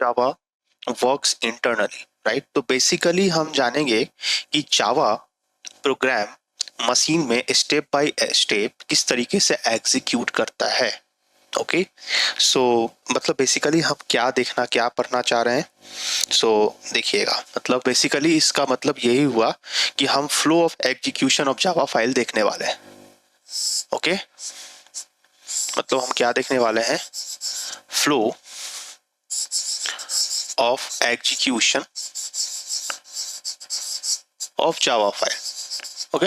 जावा works internally, right. तो basically हम जानेंगे कि जावा प्रोग्राम मशीन में स्टेप बाय स्टेप किस तरीके से एग्जीक्यूट करता है। ओके, सो मतलब बेसिकली हम क्या पढ़ना चाह रहे हैं। सो देखिएगा, मतलब बेसिकली इसका मतलब यही हुआ कि हम flow of execution of Java file देखने वाले हैं। ओके, मतलब हम क्या देखने वाले हैं, flow of execution of Java file. Okay,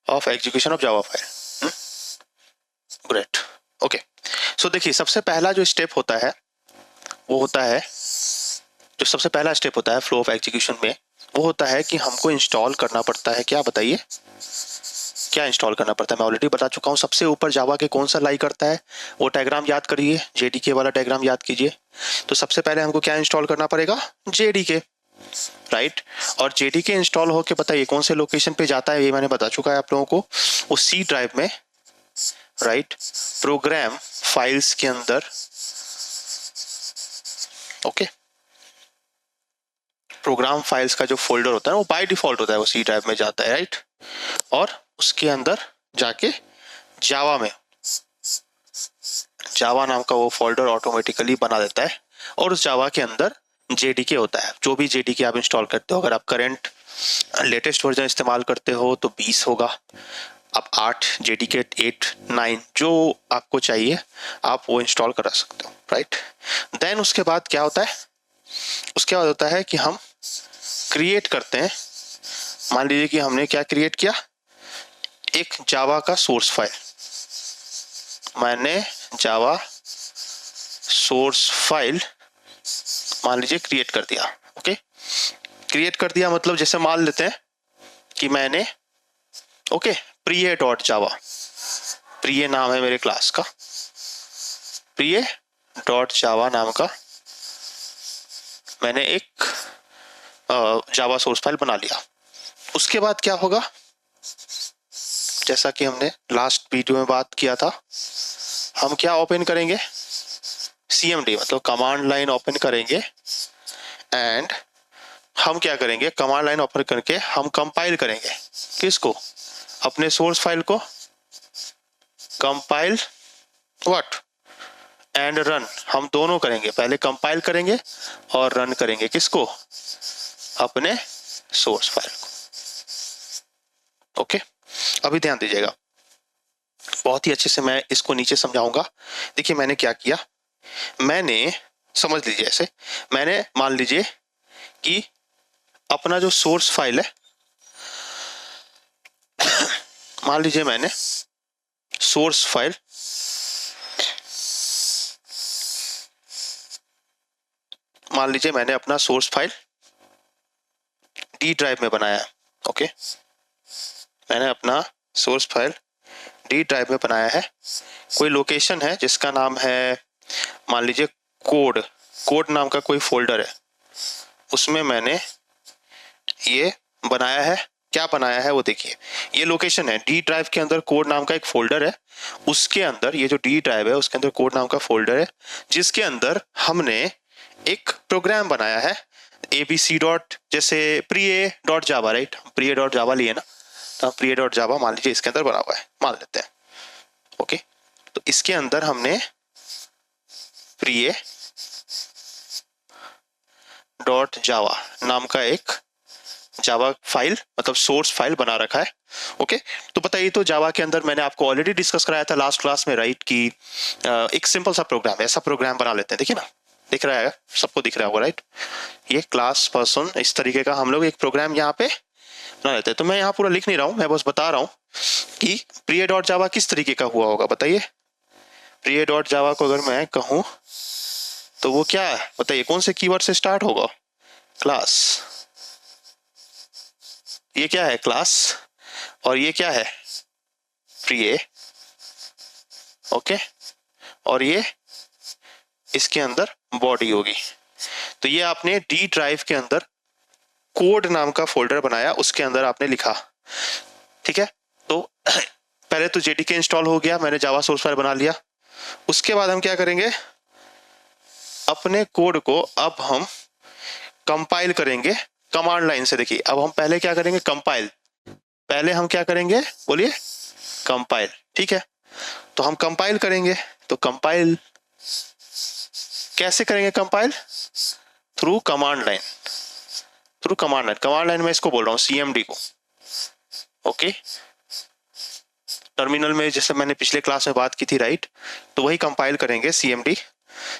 of execution of Java file. Great. Okay, so देखिए सबसे पहला जो स्टेप होता है वो होता है, जो सबसे पहला स्टेप होता है फ्लो ऑफ एग्जीक्यूशन में, वो होता है कि हमको इंस्टॉल करना पड़ता है। क्या बताइए, क्या इंस्टॉल करना पड़ता है? मैं ऑलरेडी बता चुका हूँ। सबसे ऊपर जावा के कौन सा लाई करता है, वो डायग्राम याद करिए, जेडीके वाला डायग्राम याद कीजिए। तो सबसे पहले हमको क्या इंस्टॉल करना पड़ेगा, जेडीके, राइट। और जेडीके इंस्टॉल होके बताइए कौन से लोकेशन पे जाता है, ये मैंने बता चुका है आप लोगों को, वो सी ड्राइव में, राइट, प्रोग्राम फाइल्स के अंदर। ओके, प्रोग्राम फाइल्स का जो फोल्डर होता है वो बाय डिफॉल्ट होता है, वो सी ड्राइव में जाता है, राइट। और उसके अंदर जाके जावा में, जावा नाम का वो फोल्डर ऑटोमेटिकली बना देता है, और उस जावा के अंदर जेडीके होता है। जो भी जेडीके आप इंस्टॉल करते हो, अगर आप करंट लेटेस्ट वर्जन इस्तेमाल करते हो तो 20 होगा, आप 8 जेडीके 8 9 जो आपको चाहिए आप वो इंस्टॉल करा सकते हो, राइट। देन उसके बाद क्या होता है, उसके बाद होता है कि हम क्रिएट करते हैं। मान लीजिए कि हमने क्या क्रिएट किया, एक जावा का सोर्स फाइल, मैंने जावा सोर्स फाइल मान लीजिए क्रिएट कर दिया। ओके, क्रिएट कर दिया मतलब जैसे मान लेते हैं कि मैंने, ओके, प्रिय डॉट जावा, प्रिय नाम है मेरे क्लास का, प्रिय डॉट जावा नाम का मैंने एक जावा सोर्स फाइल बना लिया। उसके बाद क्या होगा, जैसा कि हमने लास्ट वीडियो में बात किया था, हम क्या ओपन करेंगे, सीएमडी मतलब कमांड लाइन ओपन करेंगे, एंड हम क्या करेंगे, कमांड लाइन ओपन करके हम कंपाइल करेंगे, किसको, अपने सोर्स फाइल को, कंपाइल व्हाट एंड रन, हम दोनों करेंगे, पहले कंपाइल करेंगे और रन करेंगे, किसको, अपने सोर्स फाइल को। ओके, अभी ध्यान दीजिएगा, बहुत ही अच्छे से मैं इसको नीचे समझाऊंगा। देखिए मैंने क्या किया, मैंने, समझ लीजिए ऐसे, मैंने मान लीजिए कि अपना जो सोर्स फाइल है, मान लीजिए मैंने सोर्स फाइल, मान लीजिए मैंने अपना सोर्स फाइल डी ड्राइव में बनाया। ओके, मैंने अपना सोर्स फाइल डी ड्राइव में बनाया है, कोई लोकेशन है जिसका नाम है, मान लीजिए कोड, कोड नाम का कोई फोल्डर है, उसमें मैंने ये बनाया है। क्या बनाया है वो देखिए, ये लोकेशन है, डी ड्राइव के अंदर कोड नाम का एक फोल्डर है, उसके अंदर ये जो डी ड्राइव है उसके अंदर कोड नाम का फोल्डर है, जिसके अंदर हमने एक प्रोग्राम बनाया है, abc डॉट, जैसे प्रिय डॉट जावा, राइट, प्रिय डॉट जावा लिए ना, तो प्रिय डॉट जावा मान लीजिए इसके अंदर बना हुआ है, मान लेते हैं। ओके, तो इसके अंदर हमने प्रिय डॉट जावा नाम का एक जावा फाइल मतलब सोर्स फाइल बना रखा है। ओके, तो बताइए, तो जावा के अंदर मैंने आपको ऑलरेडी डिस्कस कराया था लास्ट क्लास में, राइट, कि एक सिंपल सा प्रोग्राम, ऐसा प्रोग्राम बना लेते हैं। देखिए ना, दिख रहा है, सबको दिख रहा होगा, राइट, ये क्लास पर्सन, इस तरीके का हम लोग एक प्रोग्राम यहाँ पे बना लेते हैं। तो मैं यहाँ पूरा लिख नहीं रहा हूँ, मैं बस बता रहा हूँ कि प्रिय डॉट जावा किस तरीके का हुआ होगा। बताइए, प्रिय डॉट जावा को अगर मैं कहूँ तो वो क्या है, बताइए कौन से कीवर्ड से स्टार्ट होगा, क्लास, ये क्या है, क्लास, और ये क्या है, प्रिय। ओके, और ये इसके अंदर बॉडी होगी। तो ये आपने डी ड्राइव के अंदर कोड नाम का फोल्डर बनाया, उसके अंदर आपने लिखा, ठीक है। तो पहले तो JDK इंस्टॉल हो गया, मैंने जावा सोर्स फाइल बना लिया। उसके बाद हम क्या करेंगे, अपने कोड को अब हम कंपाइल करेंगे कमांड लाइन से। देखिए अब हम पहले क्या करेंगे, कंपाइल। पहले हम क्या करेंगे, बोलिए, कंपाइल। ठीक है, तो हम कंपाइल करेंगे। तो कंपाइल कैसे करेंगे, compile through command line. Through command line, command line में इसको बोल रहा हूँ CMD को। ओके, टर्मिनल में जैसे मैंने पिछले क्लास में बात की थी, राइट, तो वही कंपाइल करेंगे CMD।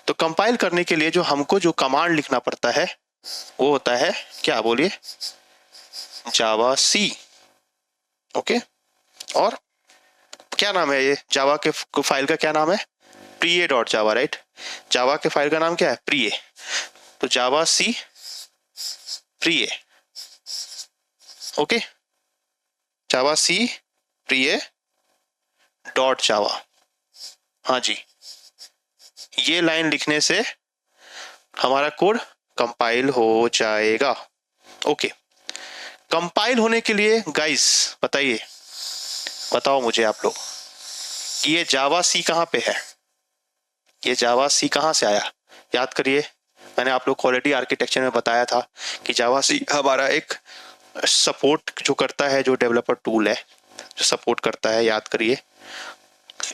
तो कंपाइल करने के लिए जो हमको जो कमांड लिखना पड़ता है वो होता है क्या, बोलिए, जावा सी। ओके, और क्या नाम है ये जावा के फाइल का, क्या नाम है, priye.java, राइट। जावा के फाइल का नाम क्या है, प्रिय। तो जावा सी प्रिय। ओके, जावा सी प्रिय डॉट जावा। हाँ जी, ये लाइन लिखने से हमारा कोड कंपाइल हो जाएगा। ओके, कंपाइल होने के लिए गाइस बताइए, बताओ मुझे आप लोग कि ये जावा सी कहाँ पे है, ये जावा सी कहाँ से आया। याद करिए, मैंने आप लोग को ऑलरेडी आर्किटेक्चर में बताया था कि जावा सी हमारा एक सपोर्ट जो करता है, जो डेवलपर टूल है जो सपोर्ट करता है। याद करिए,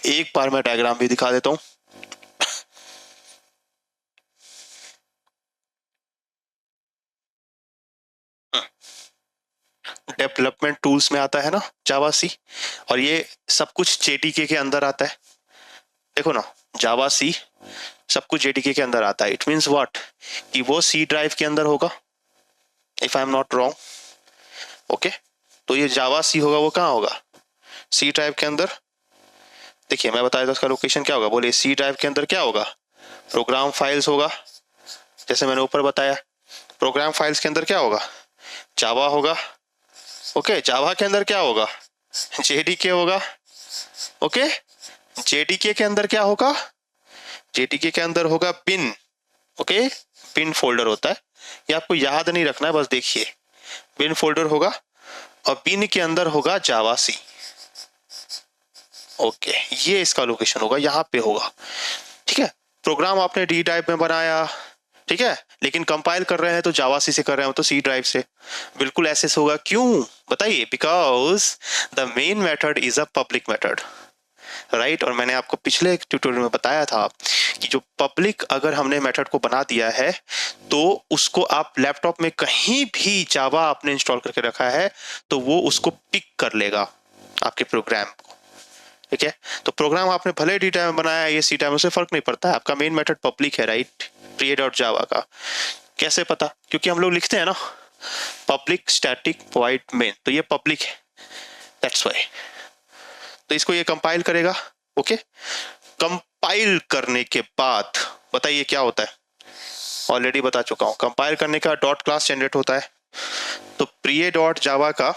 एक बार मैं डायग्राम भी दिखा देता हूँ। डेवलपमेंट टूल्स में आता है ना जावा सी, और ये सब कुछ JDK के अंदर आता है। देखो ना, जावा सी सब कुछ JDK के अंदर आता है। इट मीन्स व्हाट, कि वो C ड्राइव के अंदर होगा, if I am not wrong. Okay, तो ये जावा सी होगा, वो कहाँ होगा, C ड्राइव के अंदर। देखिए मैं बताया था उसका लोकेशन क्या होगा, बोले C ड्राइव के अंदर क्या होगा, प्रोग्राम फाइल्स होगा। जैसे मैंने ऊपर बताया, प्रोग्राम फाइल्स के अंदर क्या होगा, जावा होगा। ओके, जावा के अंदर क्या होगा, JDK होगा। ओके, JDK के अंदर क्या होगा, JDK के अंदर होगा बिन। ओके, बिन फोल्डर होता है, ये आपको याद नहीं रखना है, बस देखिए बिन फोल्डर होगा और बिन के अंदर होगा जावा सी। ओके, ये इसका लोकेशन होगा, यहाँ पे होगा। ठीक है, प्रोग्राम आपने D ड्राइव में बनाया, ठीक है, लेकिन कंपाइल कर रहे हैं तो जावा सी से कर रहे हो तो C ड्राइव से। बिल्कुल ऐसे होगा, क्यों बताइए, because the main method is a public method, right. और मैंने आपको पिछले एक ट्यूटोरियल में बताया था कि जो पब्लिक अगर हमने मेथड को बना दिया है तो उसको आप लैपटॉप में कहीं भी जावा आपने इंस्टॉल करके रखा है तो वो उसको पिक कर लेगा आपके प्रोग्राम को। ठीक है, तो प्रोग्राम आपने भले D ड्राइव में बनाया है, ये C ड्राइव में, से फर्क नहीं पड़ता है, आपका मेन मेथड पब्लिक है, राइट। priye.java का कैसे पता, क्योंकि हम लोग लिखते हैं ना पब्लिक स्टैटिक वॉइड मेन, तो ये पब्लिक है, दैट्स व्हाई। तो इसको ये कंपाइल करेगा। ओके, कंपाइल करने के बाद बताइए क्या होता है, ऑलरेडी बता चुका हूं, कंपाइल करने का डॉट क्लास जनरेट होता है। तो प्रिय डॉट जावा का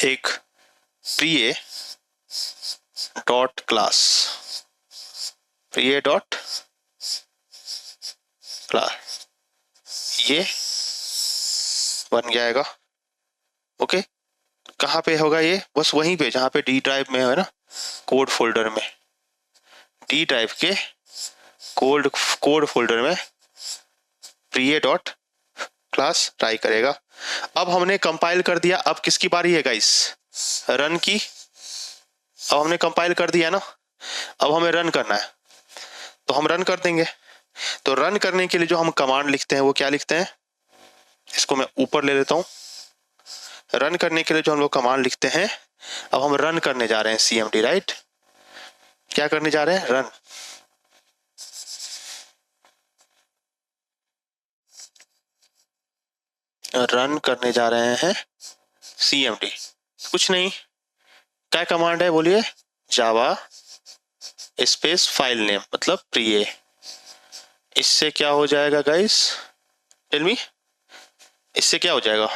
एक प्रिय डॉट क्लास, प्रिय डॉट क्लास, ये बन जाएगा। ओके, कहाँ पे होगा ये, बस वहीं पे जहाँ पे D ड्राइव में है ना, कोड फोल्डर में, D ड्राइव के कोड फोल्डर में प्रिय डॉट क्लास ट्राई करेगा। अब हमने कंपाइल कर दिया, अब किसकी बारी है गाइस, रन की। अब हमने कंपाइल कर दिया ना, अब हमें रन करना है, तो हम रन कर देंगे। तो रन करने के लिए जो हम कमांड लिखते हैं वो क्या लिखते हैं, इसको मैं ऊपर ले लेता हूं। रन करने के लिए जो हम लोग कमांड लिखते हैं, अब हम रन करने जा रहे हैं CMD, राइट। क्या करने जा रहे हैं, रन। रन करने जा रहे हैं CMD, कुछ नहीं, क्या कमांड है बोलिए, जावा स्पेस फाइल नेम, मतलब प्रिय। इससे क्या हो जाएगा गाइस, टेल मी, इससे क्या हो जाएगा,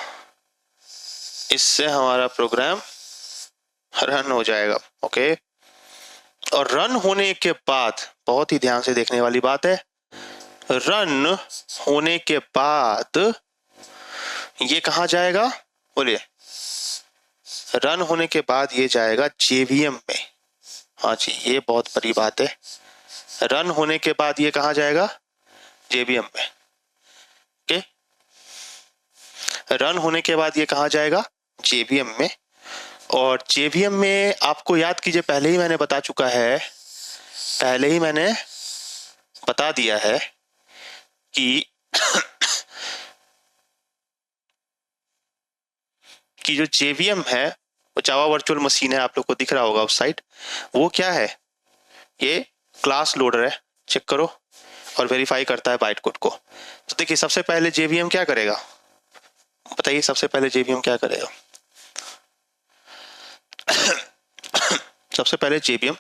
इससे हमारा प्रोग्राम रन हो जाएगा। ओके, और रन होने के बाद बहुत ही ध्यान से देखने वाली बात है, रन होने के बाद ये कहाँ जाएगा, बोलिए, रन होने के बाद ये जाएगा JVM में। हाँ जी, ये बहुत बड़ी बात है। रन होने के बाद ये कहाँ जाएगा? JVM में। ओके, रन होने के बाद ये कहाँ जाएगा? JVM में। और JVM में आपको याद कीजिए, पहले ही मैंने बता चुका है, पहले ही मैंने बता दिया है कि कि जो JVM है वो जावा वर्चुअल मशीन है, आप लोग को दिख रहा होगा उस साइड। वो क्या है? ये क्लास लोडर है, चेक करो, और वेरीफाई करता है बाइट कोड को। तो देखिए, सबसे पहले JVM क्या करेगा? बताइए, सबसे पहले JVM क्या करेगा? सबसे पहले JVM,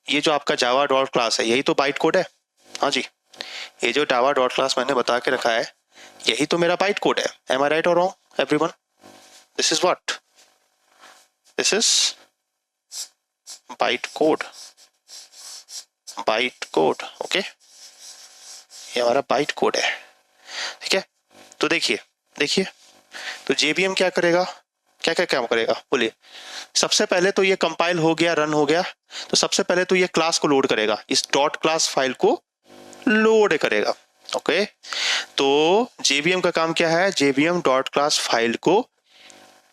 ये जो आपका जावा डॉट क्लास है, यही तो बाइट कोड है। हाँ जी, ये जो जावा डॉट क्लास मैंने बता के रखा है, यही तो मेरा बाइट कोड है। एम आई राइट और wrong everyone? This is what? This is byte code. Byte code, okay, ये हमारा बाइट कोड है, ठीक है। तो देखिए देखिए, तो JVM क्या करेगा? क्या क्या काम करेगा बोलिए? सबसे पहले तो ये कंपाइल हो गया, रन हो गया, तो सबसे पहले तो ये क्लास को लोड करेगा, इस डॉट क्लास फाइल को लोड करेगा। ओके, तो JVM का काम क्या है? JVM डॉट क्लास फाइल को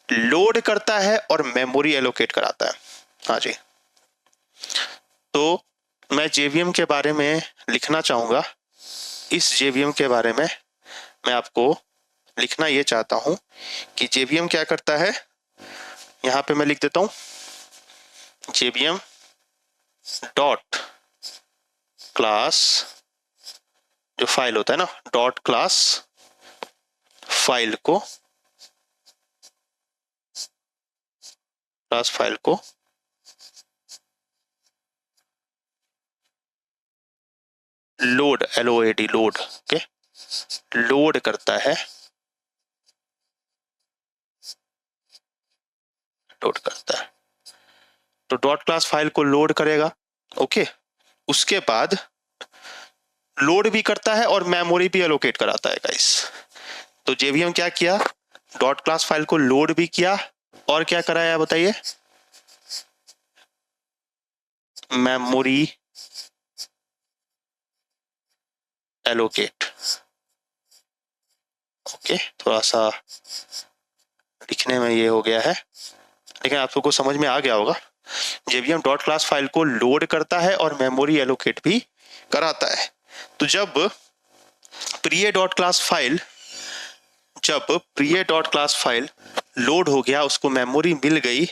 लोड करता है और मेमोरी एलोकेट कराता है। हाँ जी, तो मैं JVM के बारे में लिखना चाहूंगा। इस JVM के बारे में मैं आपको लिखना ये चाहता हूं कि JVM क्या करता है। यहां पे मैं लिख देता हूं, JVM डॉट क्लास, जो फाइल होता है ना, डॉट क्लास फाइल को, क्लास फाइल को load, LOAD, load, okay, load करता है, लोड करता है। तो डॉट क्लास फाइल को लोड करेगा, ओके, उसके बाद लोड भी करता है और मेमोरी भी एलोकेट कराता है गाइस। तो JVM क्या किया? डॉट क्लास फाइल को लोड भी किया और क्या कराया बताइए? Memory allocate. ओके, थोड़ा सा लिखने में ये हो गया है, लेकिन आप लोगों को समझ में आ गया होगा। JVM डॉट क्लास फाइल को लोड करता है और मेमोरी एलोकेट भी कराता है। तो जब प्रिय डॉट क्लास फाइल, जब प्रिय डॉट क्लास फाइल लोड हो गया, उसको मेमोरी मिल गई,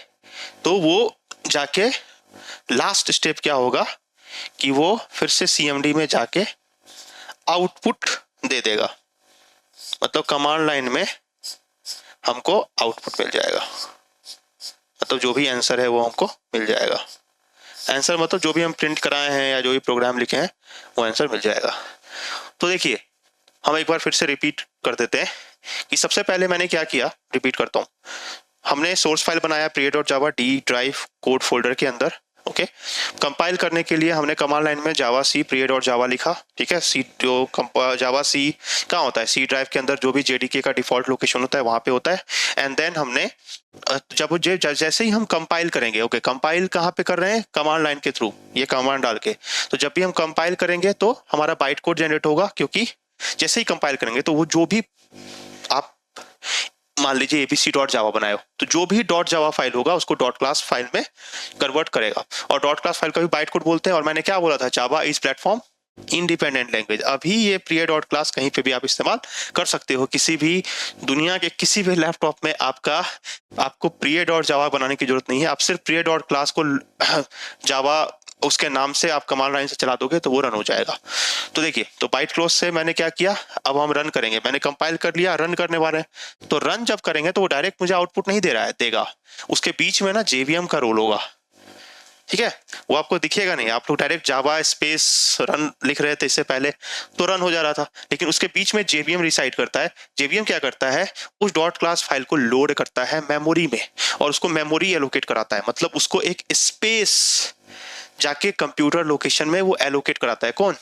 तो वो जाके लास्ट स्टेप क्या होगा कि वो फिर से CMD में जाके आउटपुट दे देगा। मतलब कमांड लाइन में हमको आउटपुट मिल जाएगा, मतलब जो भी आंसर है वो हमको मिल जाएगा। आंसर मतलब जो भी हम प्रिंट कराए हैं या जो भी प्रोग्राम लिखे हैं वो आंसर मिल जाएगा। तो देखिए, हम एक बार फिर से रिपीट कर देते हैं कि सबसे पहले मैंने क्या किया, रिपीट करता हूँ। हमने सोर्स फाइल बनाया priya.java D drive code folder के अंदर, ओके। कंपाइल करने के लिए हमने कमांड लाइन में जावा सी priya.java लिखा, ठीक है। सी जो जावा सी कहाँ होता है? सी ड्राइव के अंदर जो भी JDK का डिफॉल्ट लोकेशन होता है वहां पे होता है। एंड देन हमने जब जैसे ही हम कंपाइल करेंगे, ओके, कंपाइल कहाँ पे कर रहे हैं? कमांड लाइन के थ्रू, ये कमांड डाल के। तो जब भी हम कंपाइल करेंगे तो हमारा बाइट कोड जनरेट होगा, क्योंकि जैसे ही कंपाइल करेंगे तो वो जो भी आप मान लीजिए abc.java बनाए हो, तो जो भी .java फाइल होगा उसको डॉट क्लास फाइल में कन्वर्ट करेगा। और डॉट क्लास फाइल का भी बाइट कोड बोलते हैं। और मैंने क्या बोला था? Java is platform independent language. अभी ये प्रिय डॉट क्लास कहीं पे भी आप इस्तेमाल कर सकते हो, किसी भी दुनिया के किसी भी लैपटॉप में आपको प्रिय डॉट जावा बनाने की जरूरत नहीं है। आप सिर्फ प्रिय डॉट क्लास को जावा उसके नाम से आप कमांड लाइन से चला दोगे तो वो रन हो जाएगा। तो देखिए, तो बाइट क्लोज से मैंने क्या किया, अब हम रन करेंगे। मैंने कंपाइल कर लिया, रन करने वाले हैं। तो रन जब करेंगे तो वो डायरेक्ट मुझे आउटपुट नहीं दे रहा है, देगा उसके बीच में ना JVM का रोल होगा, ठीक है। वो आपको दिखेगा नहीं, आप लोग डायरेक्ट जावा स्पेस रन लिख रहे थे इससे पहले तो रन हो जा रहा था, लेकिन उसके बीच में JVM रिसाइड करता है। JVM क्या करता है? उस डॉट क्लास फाइल को लोड करता है मेमोरी में और उसको मेमोरी एलोकेट कराता है, मतलब उसको एक स्पेस जाके कंप्यूटर लोकेशन में वो एलोकेट कराता है। कौन?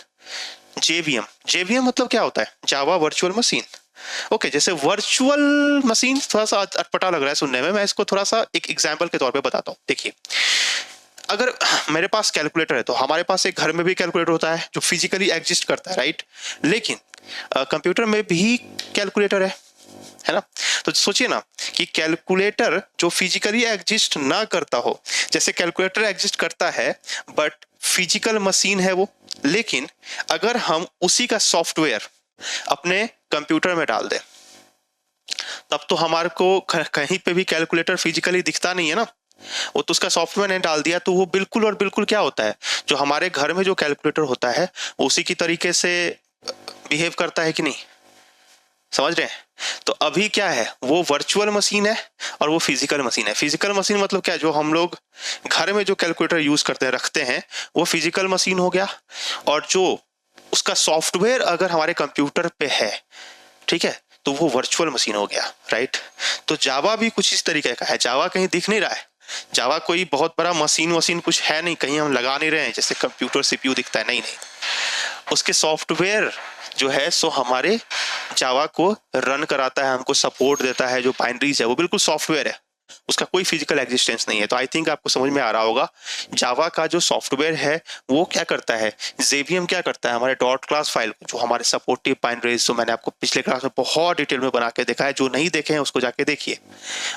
JVM। JVM मतलब क्या होता है? Java virtual machine. ओके, जैसे वर्चुअल मशीन थोड़ा सा अटपटा लग रहा है सुनने में, मैं इसको थोड़ा सा एक एग्जाम्पल के तौर पे बताता हूँ। देखिए, अगर मेरे पास कैलकुलेटर है तो हमारे पास एक घर में भी कैलकुलेटर होता है जो फिजिकली एग्जिस्ट करता है, राइट? लेकिन कंप्यूटर में भी कैलकुलेटर है ना? तो सोचिए ना कि कैलकुलेटर जो फिजिकली एग्जिस्ट ना करता हो, जैसे कैलकुलेटर एग्जिस्ट करता है बट फिजिकल मशीन है वो, लेकिन अगर हम उसी का सॉफ्टवेयर अपने कंप्यूटर में डाल दें तब तो हमारे को कहीं पे भी कैलकुलेटर फिजिकली दिखता नहीं है ना। वो तो उसका सॉफ्टवेयर ने डाल दिया तो वो बिल्कुल और बिल्कुल क्या होता है, जो हमारे घर में जो कैलकुलेटर होता है वो उसी की तरीके से बिहेव करता है कि नहीं, समझ रहे हैं? तो अभी क्या है, वो वर्चुअल मशीन है और वो फिजिकल मशीन है। फिजिकल मशीन मतलब क्या, जो हम लोग घर में जो कैलकुलेटर यूज करते हैं रखते हैं वो फिजिकल मशीन हो गया, और जो उसका सॉफ्टवेयर अगर हमारे कंप्यूटर पे है, ठीक है, तो वो वर्चुअल मशीन हो गया, राइट? तो जावा भी कुछ इस तरीके का है। जावा कहीं दिख नहीं रहा है, जावा कोई बहुत बड़ा मशीन कुछ है नहीं, कहीं हम लगा नहीं रहे हैं जैसे कंप्यूटर सीपीयू दिखता है, नहीं। उसके सॉफ्टवेयर जो है सो हमारे जावा को रन कराता है, हमको सपोर्ट देता है। जो बाइनरीज है वो बिल्कुल सॉफ्टवेयर है, उसका कोई फिजिकल एग्जिस्टेंस नहीं है। तो आई थिंक आपको समझ में आ रहा होगा जावा का जो सॉफ्टवेयर है वो क्या करता है, जेवीएम क्या करता है, हमारे डॉट क्लास फाइल जो हमारे सपोर्टिव बाइनरीज जो मैंने आपको पिछले क्लास में बहुत डिटेल में बना के देखा है, जो नहीं देखे हैं उसको जाके देखिए।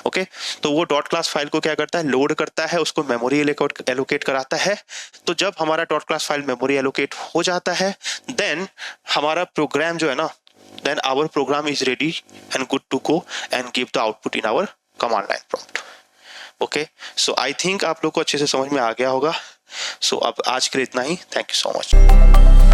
ओके, तो वो डॉट क्लास फाइल को क्या करता है, लोड करता है, उसको मेमोरी एलोकेट कराता है। तो जब हमारा dot class file memory allocate हो जाता है, देन हमारा प्रोग्राम जो है ना, then our program is ready and good to go and give the output in our command line prompt. Okay, so I think आप लोग को अच्छे से समझ में आ गया होगा। So अब आज के लिए इतना ही। Thank you so much.